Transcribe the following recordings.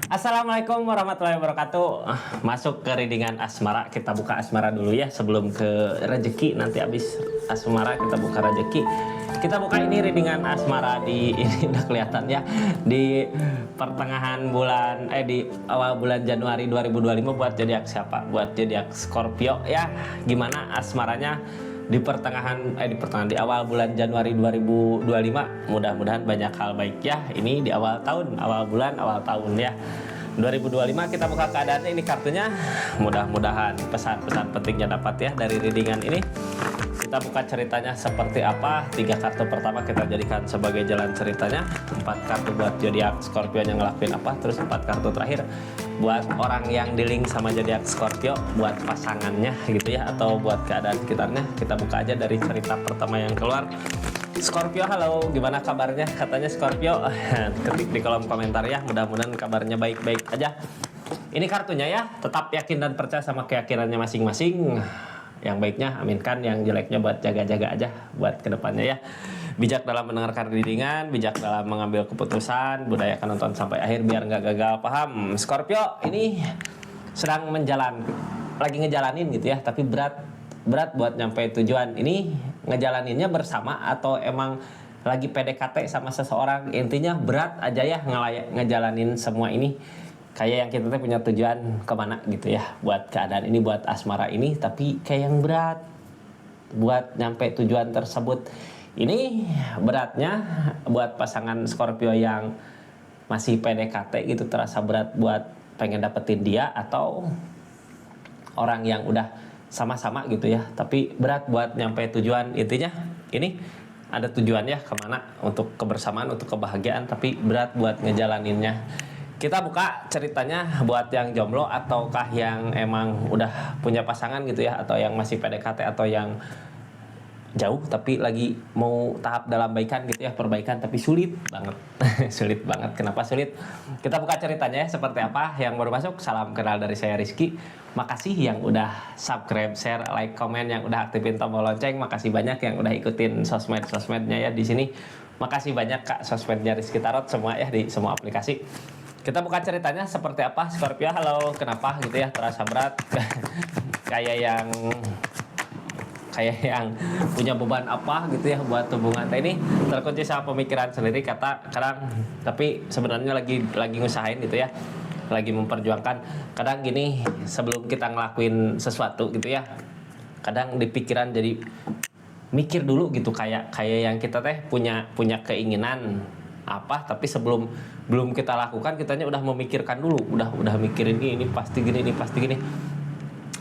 Assalamualaikum warahmatullahi wabarakatuh. Masuk ke readingan asmara. Kita buka asmara dulu ya sebelum ke rezeki. Nanti habis asmara kita buka rezeki. Kita buka ini readingan asmara di ini udah kelihatan ya di pertengahan bulan di awal bulan Januari 2025 buat zodiak siapa? Buat zodiak Scorpio ya. Gimana asmaranya? Di awal bulan Januari 2025 mudah-mudahan banyak hal baik ya. Ini di awal tahun, awal bulan, awal tahun ya 2025. Kita buka keadaannya, ini kartunya. Mudah-mudahan pesan-pesan pentingnya dapat ya dari readingan ini. Kita buka ceritanya seperti apa. 3 kartu pertama kita jadikan sebagai jalan ceritanya. 4 kartu buat zodiak Scorpio yang ngelakuin apa, terus 4 kartu terakhir buat orang yang di-link sama zodiak Scorpio, buat pasangannya gitu ya, atau buat keadaan sekitarnya. Kita buka aja dari cerita pertama yang keluar. Scorpio, halo, gimana kabarnya? Katanya Scorpio, ketik di kolom komentar ya. Mudah-mudahan kabarnya baik-baik aja. Ini kartunya ya, tetap yakin dan percaya sama keyakinannya masing-masing. Yang baiknya aminkan, yang jeleknya buat jaga-jaga aja buat kedepannya ya. Bijak dalam mendengarkan readingan, bijak dalam mengambil keputusan, budayakan nonton sampai akhir biar nggak gagal paham. Scorpio ini sedang lagi ngejalanin gitu ya, tapi berat buat nyampe tujuan. Ini ngejalaninnya bersama atau emang lagi PDKT sama seseorang, intinya berat aja ya ngejalanin semua ini. Kayak yang kita tuh punya tujuan kemana gitu ya, buat keadaan ini, buat asmara ini, tapi kayak yang berat buat nyampe tujuan tersebut. Ini beratnya buat pasangan Scorpio yang masih PDKT gitu, terasa berat buat pengen dapetin dia, atau orang yang udah sama-sama gitu ya, tapi berat buat nyampe tujuan. Intinya ini ada tujuannya kemana, untuk kebersamaan, untuk kebahagiaan, tapi berat buat ngejalaninnya. Kita buka ceritanya buat yang jomblo ataukah yang emang udah punya pasangan gitu ya, atau yang masih PDKT, atau yang jauh tapi lagi mau tahap dalam baikan gitu ya, perbaikan tapi sulit banget. Sulit banget. Kenapa sulit? Kita buka ceritanya ya seperti apa. Yang baru masuk, salam kenal dari saya Rizky. Makasih yang udah subscribe, share, like, komen, yang udah aktifin tombol lonceng. Makasih banyak yang udah ikutin sosmednya ya di sini. Makasih banyak Kak, sosmednya Rizky Tarot semua ya, di semua aplikasi. Kita buka ceritanya seperti apa. Scorpio, halo, kenapa gitu ya, terasa berat? kayak yang punya beban apa gitu ya buat hubungan ini, terkunci sama pemikiran sendiri kata kadang, tapi sebenarnya lagi ngusahain gitu ya, lagi memperjuangkan. Kadang gini, sebelum kita ngelakuin sesuatu gitu ya, kadang di pikiran jadi mikir dulu gitu, kayak yang kita teh punya keinginan apa, tapi belum kita lakukan, kitanya udah memikirkan dulu, udah mikirin ini pasti gini, ini pasti gini,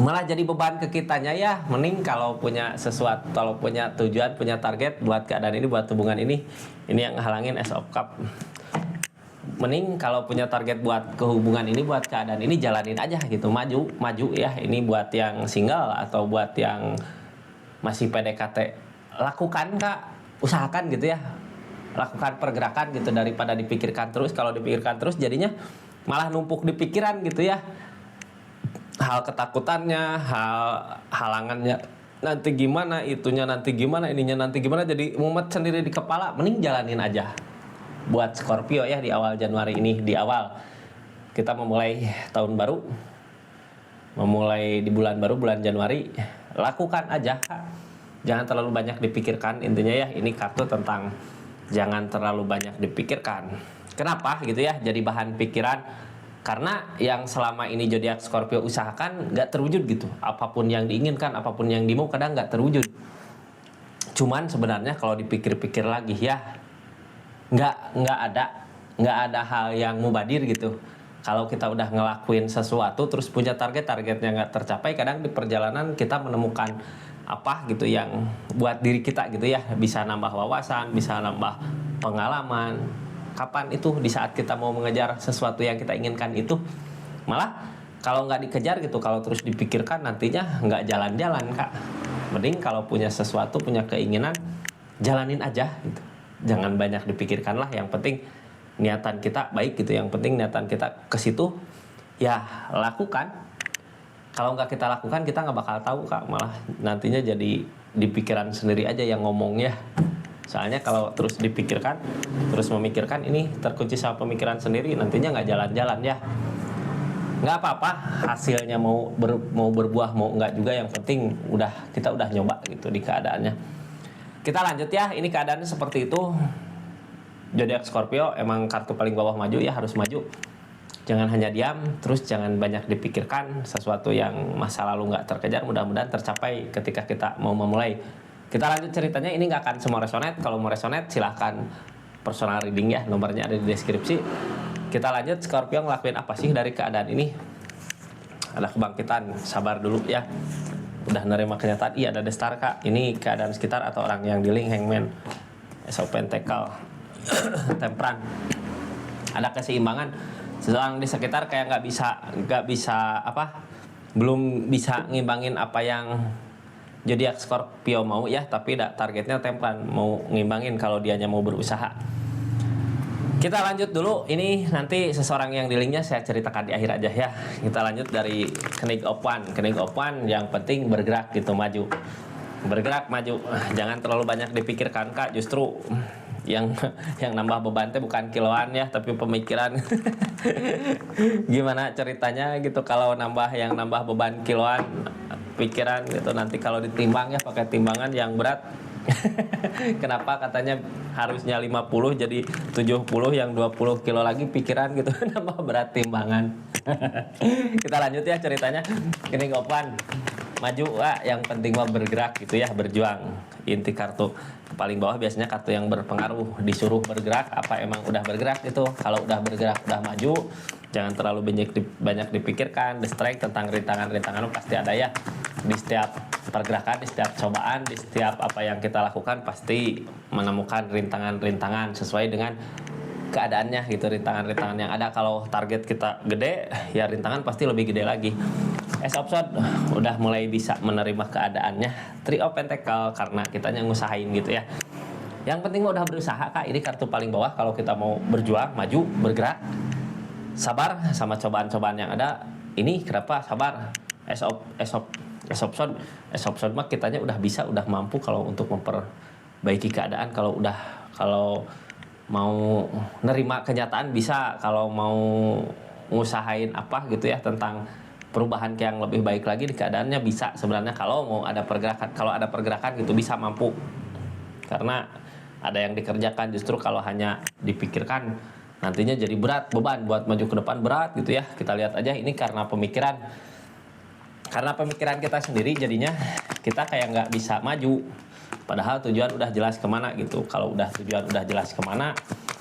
malah jadi beban ke kitanya ya. Mending kalau punya sesuatu, kalau punya tujuan, punya target buat keadaan ini, buat hubungan ini yang ngehalangin Ace of Cup. Mending kalau punya target buat kehubungan ini, buat keadaan ini, jalanin aja gitu, maju ya. Ini buat yang single atau buat yang masih PDKT, lakukan Kak, usahakan gitu ya, lakukan pergerakan gitu, daripada dipikirkan terus. Kalau dipikirkan terus jadinya malah numpuk di pikiran gitu ya, hal ketakutannya, hal halangannya nanti gimana, itunya nanti gimana, ininya nanti gimana, jadi mumet sendiri di kepala. Mending jalanin aja buat Scorpio ya di awal Januari ini. Di awal kita memulai tahun baru, memulai di bulan baru, bulan Januari, lakukan aja, jangan terlalu banyak dipikirkan. Intinya ya, ini kartu tentang jangan terlalu banyak dipikirkan. Kenapa gitu ya jadi bahan pikiran? Karena yang selama ini zodiak Scorpio usahakan nggak terwujud gitu. Apapun yang diinginkan, apapun yang dimau, kadang nggak terwujud. Cuman sebenarnya kalau dipikir-pikir lagi ya, nggak ada hal yang mubadir gitu. Kalau kita udah ngelakuin sesuatu terus punya targetnya nggak tercapai, kadang di perjalanan kita menemukan apa gitu yang buat diri kita gitu ya, bisa nambah wawasan, bisa nambah pengalaman. Kapan itu? Di saat kita mau mengejar sesuatu yang kita inginkan itu. Malah kalau nggak dikejar gitu, kalau terus dipikirkan, nantinya nggak jalan-jalan Kak. Mending kalau punya sesuatu, punya keinginan, jalanin aja gitu, jangan banyak dipikirkan lah. Yang penting niatan kita baik gitu, yang penting niatan kita ke situ ya, lakukan. Kalau nggak kita lakukan, kita nggak bakal tahu Kak, malah nantinya jadi di pikiran sendiri aja yang ngomongnya. Soalnya kalau terus dipikirkan, terus memikirkan, ini terkunci sama pemikiran sendiri, nantinya nggak jalan-jalan ya. Nggak apa-apa hasilnya mau berbuah mau nggak juga, yang penting kita udah nyoba gitu di keadaannya. Kita lanjut ya, ini keadaannya seperti itu. Zodiak Scorpio emang kartu paling bawah maju ya, harus maju. Jangan hanya diam, terus jangan banyak dipikirkan sesuatu yang masa lalu nggak terkejar, mudah-mudahan tercapai ketika kita mau memulai. Kita lanjut ceritanya, ini nggak akan semua resonate. Kalau mau resonate silahkan personal reading ya, nomornya ada di deskripsi. Kita lanjut, Scorpio ngelakuin apa sih dari keadaan ini? Ada kebangkitan, sabar dulu ya. Udah nerima kenyataan, iya ada The Star kak. Ini keadaan sekitar atau orang yang dealing, Hangman, Ace of Pentacle, Temperance. Ada keseimbangan, seseorang di sekitar kayak nggak bisa belum bisa ngimbangin apa yang zodiak Scorpio mau ya, tapi targetnya Temperance, mau ngimbangin kalau dianya mau berusaha. Kita lanjut dulu, ini nanti seseorang yang dealingnya saya ceritakan di akhir aja ya. Kita lanjut dari Knight's of Wands. Knight's of Wands yang penting bergerak gitu, maju. Bergerak maju, jangan terlalu banyak dipikirkan kak, justru yang nambah beban teh bukan kiloan ya, tapi pemikiran. Gimana ceritanya gitu kalau yang nambah beban kiloan, pikiran gitu, nanti kalau ditimbang ya pakai timbangan yang berat. Kenapa katanya harusnya 50 jadi 70, yang 20 kilo lagi pikiran gitu. Nambah berat timbangan. Kita lanjut ya ceritanya. Ini Gopan maju, yang penting mah bergerak gitu ya, berjuang. Inti kartu paling bawah biasanya kartu yang berpengaruh, disuruh bergerak apa emang udah bergerak gitu. Kalau udah bergerak udah maju, jangan terlalu banyak dipikirkan. The Strength tentang rintangan pasti ada ya. Di setiap pergerakan, di setiap cobaan, di setiap apa yang kita lakukan pasti menemukan rintangan-rintangan sesuai dengan keadaannya gitu. Rintangan-rintangan yang ada, kalau target kita gede ya rintangan pasti lebih gede lagi. Ace of Swords udah mulai bisa menerima keadaannya. Three of Pentacle karena kitanya ngusahain gitu ya. Yang penting udah berusaha kak, ini kartu paling bawah kalau kita mau berjuang, maju, bergerak, sabar sama cobaan-cobaan yang ada. Ini kenapa sabar? Ace of Swords mah kitanya udah bisa, udah mampu kalau untuk memperbaiki keadaan. Kalau mau nerima kenyataan bisa, kalau mau ngusahain apa gitu ya tentang perubahan yang lebih baik lagi di keadaannya bisa sebenarnya. Kalau mau ada pergerakan gitu bisa, mampu, karena ada yang dikerjakan. Justru kalau hanya dipikirkan nantinya jadi berat, beban buat maju ke depan berat gitu ya. Kita lihat aja ini karena pemikiran kita sendiri, jadinya kita kayak nggak bisa maju padahal tujuan udah jelas kemana gitu. Kalau tujuan udah jelas kemana,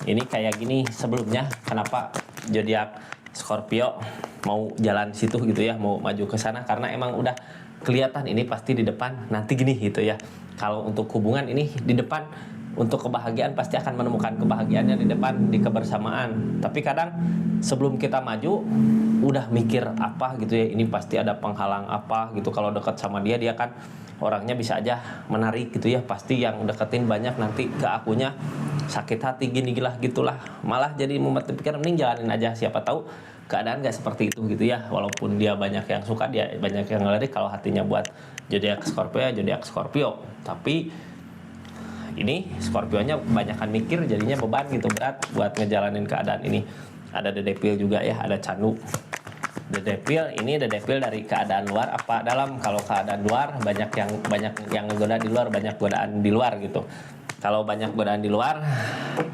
ini kayak gini sebelumnya, kenapa zodiak Scorpio mau jalan situ gitu ya, mau maju ke sana, karena emang udah kelihatan ini pasti di depan nanti gini gitu ya. Kalau untuk hubungan ini di depan, untuk kebahagiaan pasti akan menemukan kebahagiaannya di depan, di kebersamaan. Tapi kadang sebelum kita maju udah mikir apa gitu ya, ini pasti ada penghalang apa gitu. Kalau dekat sama dia kan orangnya bisa aja menarik gitu ya, pasti yang deketin banyak, nanti ke akunya sakit hati gini-gilah gitulah. Malah jadi membuat pikir mending jalanin aja, siapa tahu keadaan gak seperti itu gitu ya. Walaupun dia banyak yang suka, dia banyak yang ngelirik, kalau hatinya buat zodiak Scorpio, tapi ini Scorpionya kebanyakan mikir, jadinya beban gitu, berat buat ngejalanin keadaan ini. Ada The Devil juga ya, ada Candu. The Devil dari keadaan luar apa dalam. Kalau keadaan luar banyak yang ngegoda di luar, banyak godaan di luar gitu. Kalau banyak godaan di luar,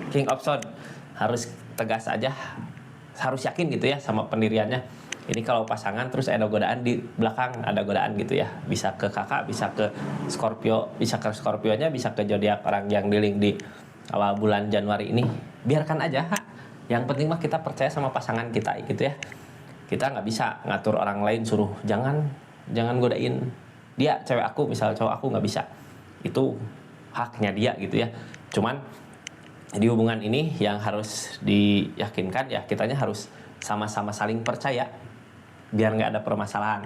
King of Swords harus tegas aja, harus yakin gitu ya sama pendiriannya. Ini kalau pasangan terus ada godaan di belakang, ada godaan gitu ya, bisa ke kakak, bisa ke Scorpio, bisa ke Scorpionya, bisa ke zodiak orang yang dealing di awal bulan Januari ini. Biarkan aja, yang penting mah kita percaya sama pasangan kita gitu ya. Kita nggak bisa ngatur orang lain, suruh jangan godain dia, cewek aku misal, cowok aku nggak bisa, itu haknya dia gitu ya. Cuman di hubungan ini yang harus diyakinkan ya, kitanya harus sama-sama saling percaya biar nggak ada permasalahan.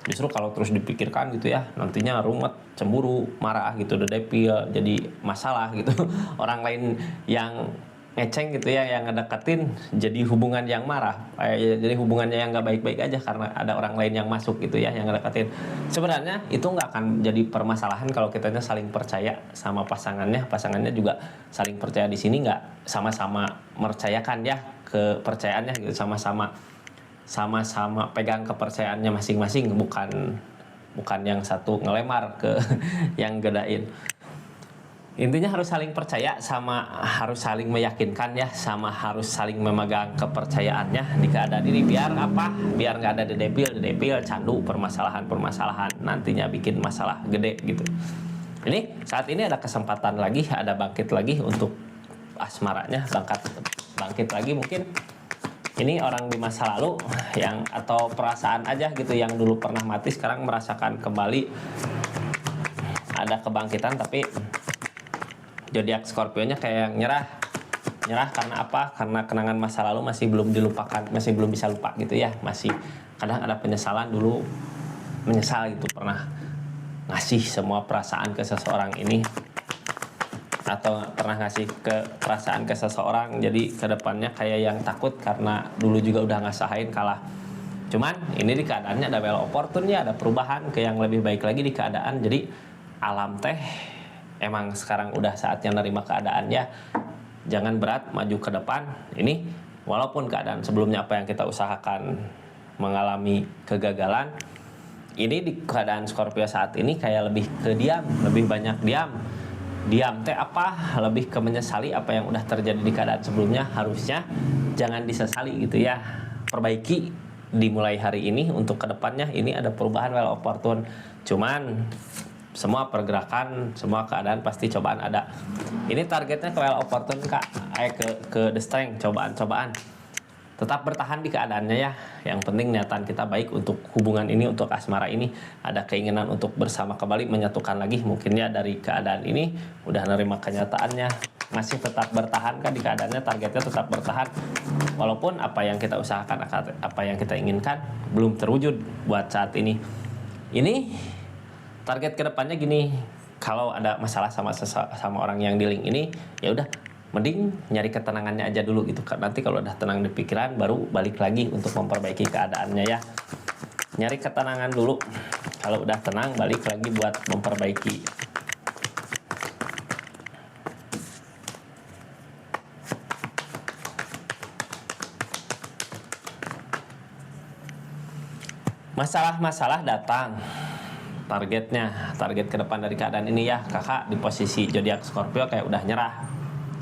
Justru kalau terus dipikirkan gitu ya, nantinya rumet, cemburu, marah gitu, The Devil jadi masalah gitu. Orang lain yang ngeceng gitu ya, yang ngedeketin jadi hubungan yang marah, jadi hubungannya yang nggak baik-baik aja karena ada orang lain yang masuk gitu ya, yang ngedeketin. Sebenarnya itu nggak akan jadi permasalahan kalau kitanya saling percaya sama pasangannya juga saling percaya. Di sini nggak sama-sama mercayakan ya kepercayaannya gitu, sama-sama pegang kepercayaannya masing-masing, bukan yang satu ngelemar ke yang gedain. Intinya harus saling percaya, sama harus saling meyakinkan ya, sama harus saling memegang kepercayaannya di keadaan ini. Biar apa? Biar nggak ada dedepil candu, permasalahan nantinya bikin masalah gede gitu. Ini saat ini ada kesempatan lagi, ada bangkit lagi untuk asmaranya, bangkit lagi. Mungkin ini orang di masa lalu yang, atau perasaan aja gitu, yang dulu pernah mati sekarang merasakan kembali ada kebangkitan. Tapi zodiak Scorpio-nya kayak yang nyerah karena apa? Karena kenangan masa lalu masih belum dilupakan, masih belum bisa lupa gitu ya. Masih kadang ada penyesalan, dulu menyesal gitu pernah ngasih semua perasaan ke seseorang ini, atau pernah ngasih ke perasaan ke seseorang, jadi kedepannya kayak yang takut karena dulu juga udah ngasahin kalah. Cuman ini di keadaannya ada well opportune ya, ada perubahan ke yang lebih baik lagi di keadaan. Jadi alam teh emang sekarang udah saatnya nerima keadaan ya. Jangan berat, maju ke depan. Ini walaupun keadaan sebelumnya apa yang kita usahakan mengalami kegagalan, ini di keadaan Scorpio saat ini kayak lebih ke diam, lebih banyak diam teh apa, lebih ke menyesali apa yang udah terjadi di keadaan sebelumnya. Harusnya jangan disesali gitu ya, perbaiki dimulai hari ini untuk kedepannya. Ini ada perubahan well opportune. Cuman semua pergerakan, semua keadaan pasti cobaan ada. Ini targetnya ke well opportune kak, ke the strength, cobaan. Tetap bertahan di keadaannya ya. Yang penting niatan kita baik untuk hubungan ini, untuk asmara ini. Ada keinginan untuk bersama kembali, menyatukan lagi. Mungkin ya dari keadaan ini udah nerima kenyataannya, masih tetap bertahan kan di keadaannya, targetnya tetap bertahan. Walaupun apa yang kita usahakan, apa yang kita inginkan belum terwujud buat saat ini. Ini target kedepannya gini, kalau ada masalah sama orang yang di link ini, ya udah mending nyari ketenangannya aja dulu gitu. Nanti kalau udah tenang di pikiran baru balik lagi untuk memperbaiki keadaannya ya. Nyari ketenangan dulu, kalau udah tenang balik lagi buat memperbaiki. Masalah-masalah datang, target ke depan dari keadaan ini ya. Kakak di posisi zodiak Scorpio kayak udah nyerah,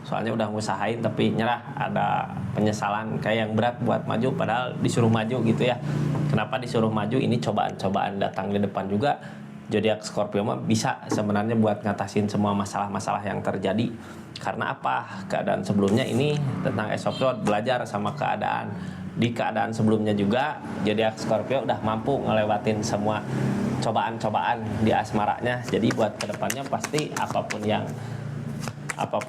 soalnya udah ngusahain tapi nyerah, ada penyesalan kayak yang berat buat maju padahal disuruh maju gitu ya. Kenapa disuruh maju? Ini cobaan datang di depan juga. Zodiak Scorpio mah bisa sebenarnya buat ngatasin semua masalah-masalah yang terjadi. Karena apa? Keadaan sebelumnya ini tentang esopsod, belajar sama keadaan. Di keadaan sebelumnya juga zodiak Scorpio udah mampu ngelewatin semua cobaan-cobaan di asmaranya. Jadi buat kedepannya pasti apapun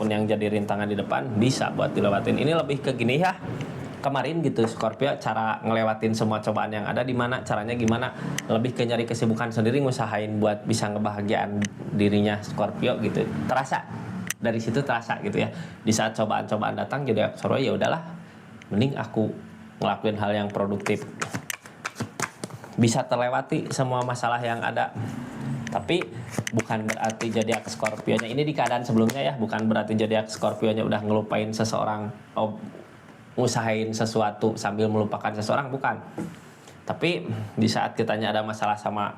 yang jadi rintangan di depan bisa buat dilewatin. Ini lebih ke gini ya, kemarin gitu Scorpio cara ngelewatin semua cobaan yang ada, di mana caranya gimana, lebih ke nyari kesibukan sendiri, ngusahain buat bisa ngebahagiaan dirinya Scorpio gitu. Terasa dari situ, terasa gitu ya. Di saat cobaan-cobaan datang jadi Scorpio ya udahlah, mending aku ngelakuin hal yang produktif, bisa terlewati semua masalah yang ada. Tapi bukan berarti zodiak Scorpio-nya ini di keadaan sebelumnya ya, bukan berarti zodiak Scorpio-nya udah ngelupain seseorang, ngusahain sesuatu sambil melupakan seseorang, bukan. Tapi di saat kitanya ada masalah sama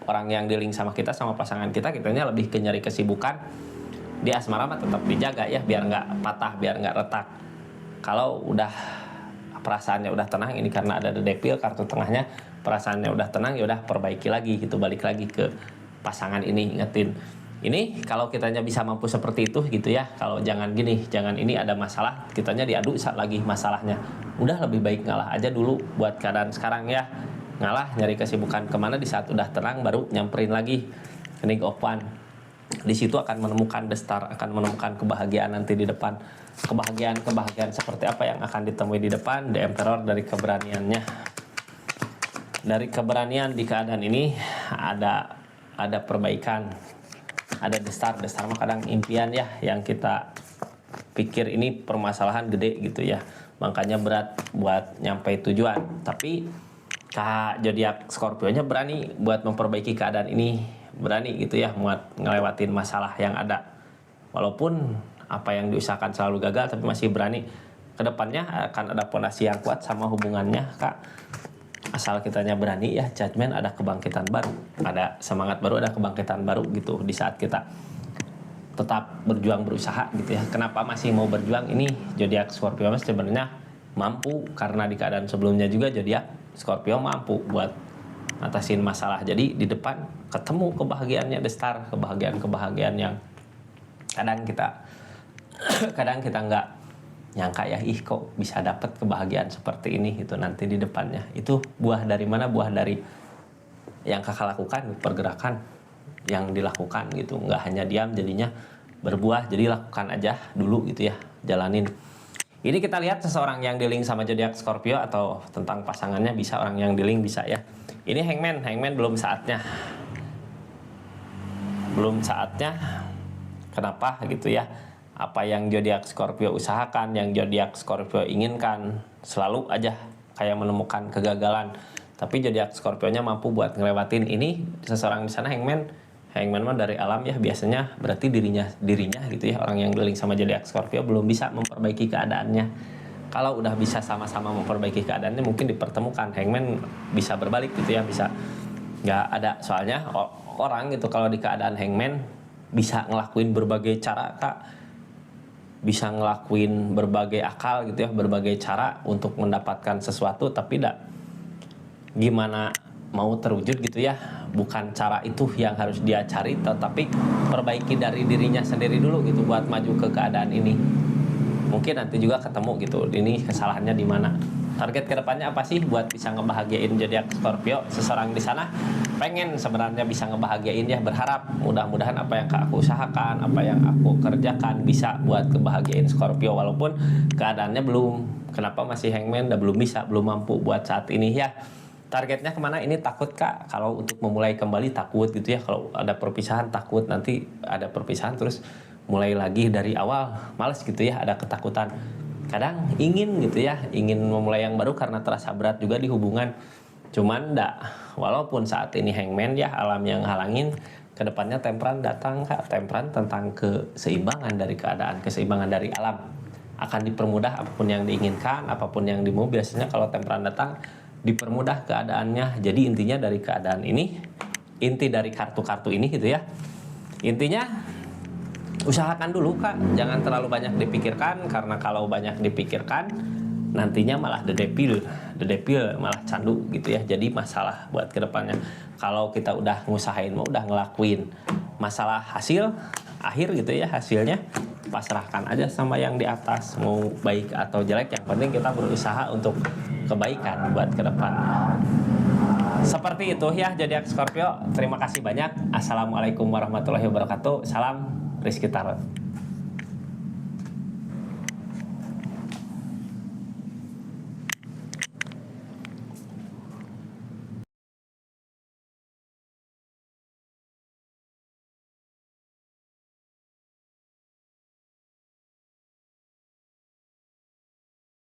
orang yang di-link sama kita, sama pasangan kita, kitanya lebih ke nyari kesibukan. Di asmara mah tetap dijaga ya, biar nggak patah, biar nggak retak. Kalau udah perasaannya udah tenang, ini karena ada the devil kartu tengahnya, perasaannya udah tenang, ya udah perbaiki lagi gitu, balik lagi ke pasangan ini. Ingetin ini, kalau kitanya bisa mampu seperti itu gitu ya. Kalau jangan ini ada masalah, kitanya diadu lagi masalahnya, udah lebih baik ngalah aja dulu buat keadaan sekarang ya. Ngalah, nyari kesibukan kemana, di saat udah tenang baru nyamperin lagi kening opan. Di situ akan menemukan destar, akan menemukan kebahagiaan nanti di depan. Kebahagiaan seperti apa yang akan ditemui di depan? The Emperor dari keberaniannya. Dari keberanian di keadaan ini ada perbaikan, ada destar mah kadang impian ya, yang kita pikir ini permasalahan gede gitu ya, makanya berat buat nyampe tujuan. Tapi Kak zodiak Scorpio-nya berani buat memperbaiki keadaan ini, berani gitu ya buat ngelewatin masalah yang ada. Walaupun apa yang diusahakan selalu gagal, tapi masih berani. Kedepannya akan ada fondasi yang kuat sama hubungannya Kak. Asal kitanya berani ya, judgment, ada kebangkitan baru, ada semangat baru, ada kebangkitan baru gitu di saat kita tetap berjuang berusaha gitu ya. Kenapa masih mau berjuang? Ini zodiak Scorpio sebenarnya mampu, karena di keadaan sebelumnya juga zodiak Scorpio mampu buat ngatasin masalah. Jadi di depan ketemu kebahagiaannya, the star, kebahagiaan yang kadang kita nggak nyangka ya, ih kok bisa dapat kebahagiaan seperti ini gitu nanti di depannya. Itu buah dari mana? Buah dari yang kakak lakukan, pergerakan yang dilakukan gitu, nggak hanya diam jadinya berbuah. Jadi lakukan aja dulu gitu ya, jalanin. Ini kita lihat seseorang yang dealing sama zodiak Scorpio atau tentang pasangannya, bisa orang yang dealing bisa ya. Ini Hangman belum saatnya. Kenapa gitu ya? Apa yang zodiak Scorpio usahakan, yang zodiak Scorpio inginkan, selalu aja kayak menemukan kegagalan. Tapi zodiak Scorpio-nya mampu buat ngelewatin ini. Seseorang di sana Hangman mah dari alam ya, biasanya berarti dirinya gitu ya. Orang yang dealing sama zodiak Scorpio belum bisa memperbaiki keadaannya. Kalau udah bisa sama-sama memperbaiki keadaannya, mungkin dipertemukan. Hangman bisa berbalik gitu ya, bisa nggak ada. Soalnya orang gitu kalau di keadaan Hangman bisa ngelakuin berbagai cara Kak, bisa ngelakuin berbagai akal gitu ya, berbagai cara untuk mendapatkan sesuatu, tapi gimana mau terwujud gitu ya. Bukan cara itu yang harus dia cari, tetapi perbaiki dari dirinya sendiri dulu gitu buat maju ke keadaan ini. Mungkin nanti juga ketemu gitu, ini kesalahannya di mana. Target kedepannya apa sih buat bisa ngebahagiain zodiak Scorpio? Seseorang di sana pengen sebenarnya bisa ngebahagiain ya, berharap mudah-mudahan apa yang aku usahakan, apa yang aku kerjakan bisa buat kebahagiain Scorpio, walaupun keadaannya belum. Kenapa masih Hangman? Belum bisa, belum mampu buat saat ini ya. Targetnya kemana? Ini takut Kak, kalau untuk memulai kembali takut gitu ya. Kalau ada perpisahan takut nanti ada perpisahan terus mulai lagi dari awal, males gitu ya, ada ketakutan. Kadang ingin gitu ya, ingin memulai yang baru karena terasa berat juga di hubungan. Cuman walaupun saat ini Hangman ya, alam yang halangin, kedepannya Temperan datang Kak. Temperan tentang keseimbangan dari keadaan, keseimbangan dari alam. Akan dipermudah apapun yang diinginkan, apapun yang dimau. Biasanya kalau Temperan datang dipermudah keadaannya. Jadi intinya dari keadaan ini, inti dari kartu-kartu ini gitu ya, intinya usahakan dulu Kak, jangan terlalu banyak dipikirkan, karena kalau banyak dipikirkan nantinya malah the devil malah candu gitu ya. Jadi masalah buat kedepannya. Kalau kita udah ngusahain, udah ngelakuin, masalah hasil akhir gitu ya, hasilnya pasrahkan aja sama yang di atas, mau baik atau jelek, yang penting kita berusaha untuk kebaikan buat ke depan. Seperti itu ya zodiak Scorpio. Terima kasih banyak. Assalamualaikum warahmatullahi wabarakatuh. Salam Rizky Tarot.